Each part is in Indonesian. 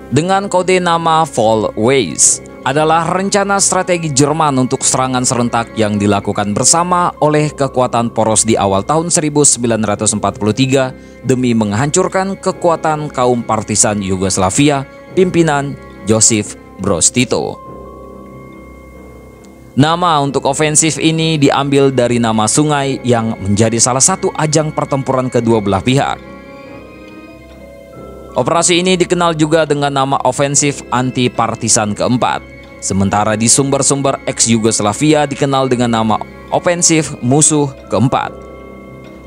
dengan kode nama Fallweis, adalah rencana strategi Jerman untuk serangan serentak yang dilakukan bersama oleh kekuatan poros di awal tahun 1943 demi menghancurkan kekuatan kaum partisan Yugoslavia pimpinan Josip Broz Tito. Nama untuk ofensif ini diambil dari nama sungai yang menjadi salah satu ajang pertempuran kedua belah pihak. Operasi ini dikenal juga dengan nama ofensif anti-partisan keempat, sementara di sumber-sumber ex-Yugoslavia dikenal dengan nama ofensif musuh keempat,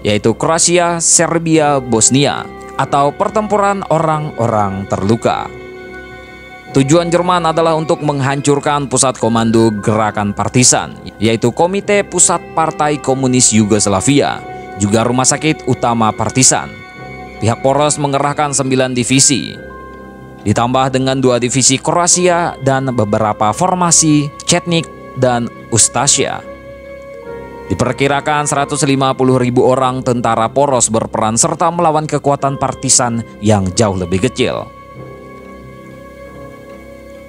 yaitu Kroasia, Serbia, Bosnia, atau pertempuran orang-orang terluka. Tujuan Jerman adalah untuk menghancurkan pusat komando gerakan partisan, yaitu Komite Pusat Partai Komunis Yugoslavia, juga rumah sakit utama partisan. Pihak poros mengerahkan 9 divisi, ditambah dengan 2 divisi Kroasia dan beberapa formasi Chetnik dan Ustasya. Diperkirakan 150.000 orang tentara poros berperan serta melawan kekuatan partisan yang jauh lebih kecil.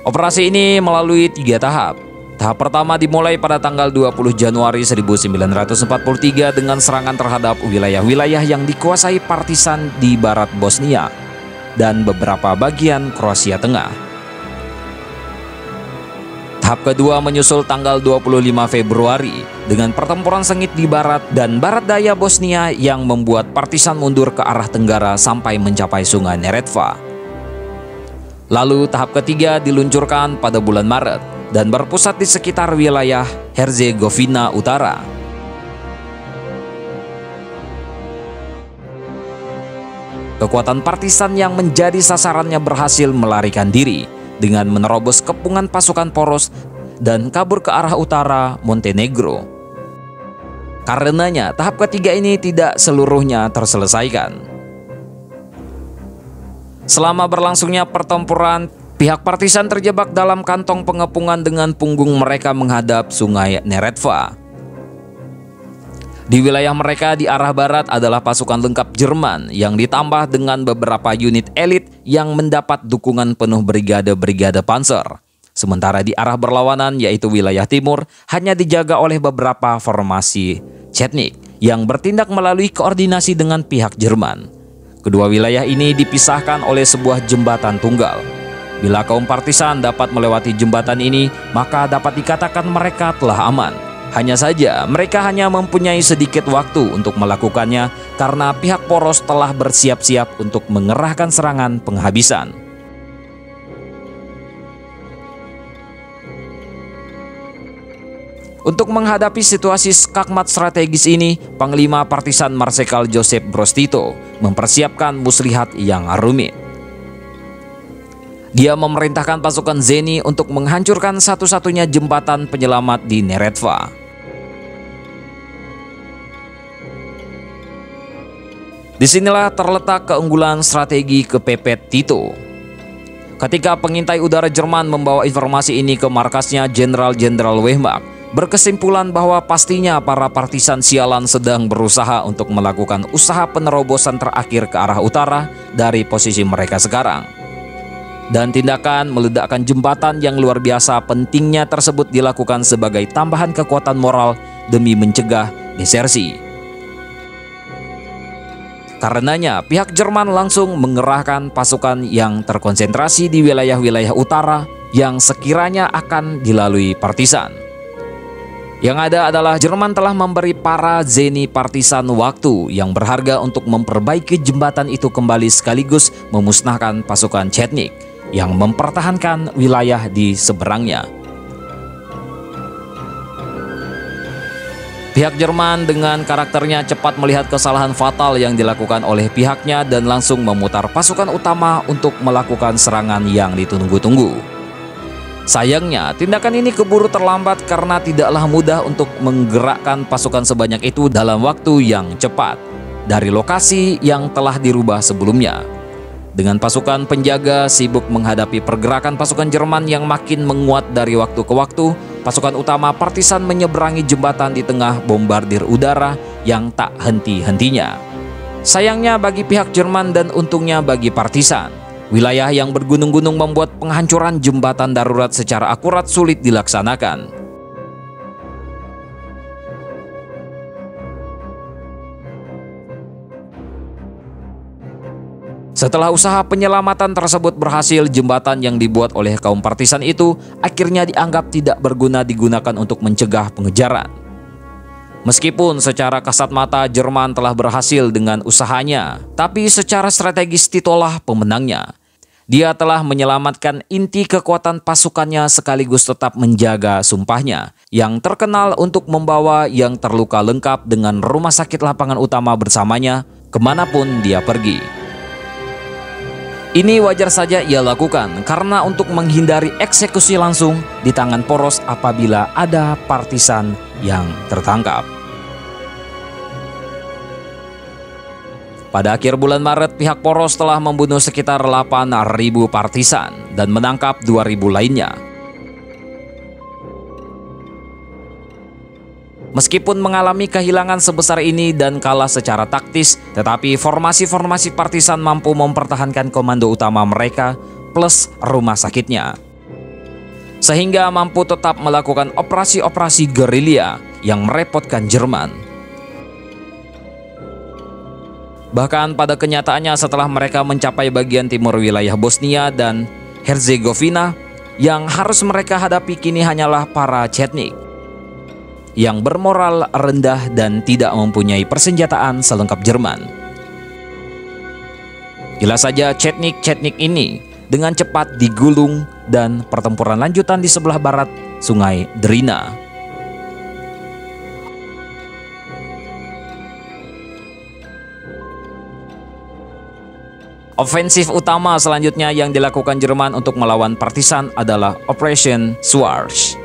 Operasi ini melalui 3 tahap. Tahap pertama dimulai pada tanggal 20 Januari 1943 dengan serangan terhadap wilayah-wilayah yang dikuasai partisan di barat Bosnia dan beberapa bagian Kroasia Tengah. Tahap kedua menyusul tanggal 25 Februari dengan pertempuran sengit di barat dan barat daya Bosnia yang membuat partisan mundur ke arah tenggara sampai mencapai sungai Neretva. Lalu tahap ketiga diluncurkan pada bulan Maret dan berpusat di sekitar wilayah Herzegovina Utara. Kekuatan partisan yang menjadi sasarannya berhasil melarikan diri dengan menerobos kepungan pasukan poros dan kabur ke arah utara Montenegro. Karenanya, tahap ketiga ini tidak seluruhnya terselesaikan. Selama berlangsungnya pertempuran, pihak partisan terjebak dalam kantong pengepungan dengan punggung mereka menghadap sungai Neretva. Di wilayah mereka di arah barat adalah pasukan lengkap Jerman yang ditambah dengan beberapa unit elit yang mendapat dukungan penuh brigade-brigade panzer. Sementara di arah berlawanan yaitu wilayah timur hanya dijaga oleh beberapa formasi Chetnik yang bertindak melalui koordinasi dengan pihak Jerman. Kedua wilayah ini dipisahkan oleh sebuah jembatan tunggal. Bila kaum partisan dapat melewati jembatan ini, maka dapat dikatakan mereka telah aman. Hanya saja, mereka hanya mempunyai sedikit waktu untuk melakukannya karena pihak poros telah bersiap-siap untuk mengerahkan serangan penghabisan. Untuk menghadapi situasi skakmat strategis ini, Panglima Partisan Marsekal Josip Broz Tito mempersiapkan muslihat yang rumit. Dia memerintahkan pasukan Zeni untuk menghancurkan satu-satunya jembatan penyelamat di Neretva. Disinilah terletak keunggulan strategi kepepet Tito. Ketika pengintai udara Jerman membawa informasi ini ke markasnya, Jenderal Wehrmacht berkesimpulan bahwa pastinya para partisan sialan sedang berusaha untuk melakukan usaha penerobosan terakhir ke arah utara dari posisi mereka sekarang. Dan tindakan meledakkan jembatan yang luar biasa pentingnya tersebut dilakukan sebagai tambahan kekuatan moral demi mencegah desersi. Karenanya, pihak Jerman langsung mengerahkan pasukan yang terkonsentrasi di wilayah-wilayah utara yang sekiranya akan dilalui partisan. Yang ada adalah Jerman telah memberi para Zeni partisan waktu yang berharga untuk memperbaiki jembatan itu kembali sekaligus memusnahkan pasukan Chetnik yang mempertahankan wilayah di seberangnya. Pihak Jerman dengan karakternya cepat melihat kesalahan fatal yang dilakukan oleh pihaknya dan langsung memutar pasukan utama untuk melakukan serangan yang ditunggu-tunggu. Sayangnya, tindakan ini keburu terlambat karena tidaklah mudah untuk menggerakkan pasukan sebanyak itu dalam waktu yang cepat dari lokasi yang telah dirubah sebelumnya. Dengan pasukan penjaga sibuk menghadapi pergerakan pasukan Jerman yang makin menguat dari waktu ke waktu, pasukan utama partisan menyeberangi jembatan di tengah bombardir udara yang tak henti-hentinya. Sayangnya bagi pihak Jerman dan untungnya bagi partisan, Wilayah yang bergunung-gunung membuat penghancuran jembatan darurat secara akurat sulit dilaksanakan. Setelah usaha penyelamatan tersebut berhasil, jembatan yang dibuat oleh kaum partisan itu akhirnya dianggap tidak berguna digunakan untuk mencegah pengejaran. Meskipun secara kasat mata Jerman telah berhasil dengan usahanya, tapi secara strategis Titolah pemenangnya. Dia telah menyelamatkan inti kekuatan pasukannya sekaligus tetap menjaga sumpahnya, yang terkenal untuk membawa yang terluka lengkap dengan rumah sakit lapangan utama bersamanya kemanapun dia pergi. Ini wajar saja ia lakukan karena untuk menghindari eksekusi langsung di tangan poros apabila ada partisan yang tertangkap. Pada akhir bulan Maret, pihak poros telah membunuh sekitar 8.000 partisan dan menangkap 2.000 lainnya. Meskipun mengalami kehilangan sebesar ini dan kalah secara taktis, tetapi formasi-formasi partisan mampu mempertahankan komando utama mereka plus rumah sakitnya. Sehingga mampu tetap melakukan operasi-operasi gerilya yang merepotkan Jerman. Bahkan pada kenyataannya setelah mereka mencapai bagian timur wilayah Bosnia dan Herzegovina, yang harus mereka hadapi kini hanyalah para Chetnik yang bermoral rendah dan tidak mempunyai persenjataan selengkap Jerman. Jelas saja Chetnik ini dengan cepat digulung dan pertempuran lanjutan di sebelah barat Sungai Drina. Ofensif utama selanjutnya yang dilakukan Jerman untuk melawan partisan adalah Operation Schwarz.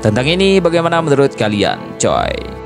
Tentang ini bagaimana menurut kalian, coy?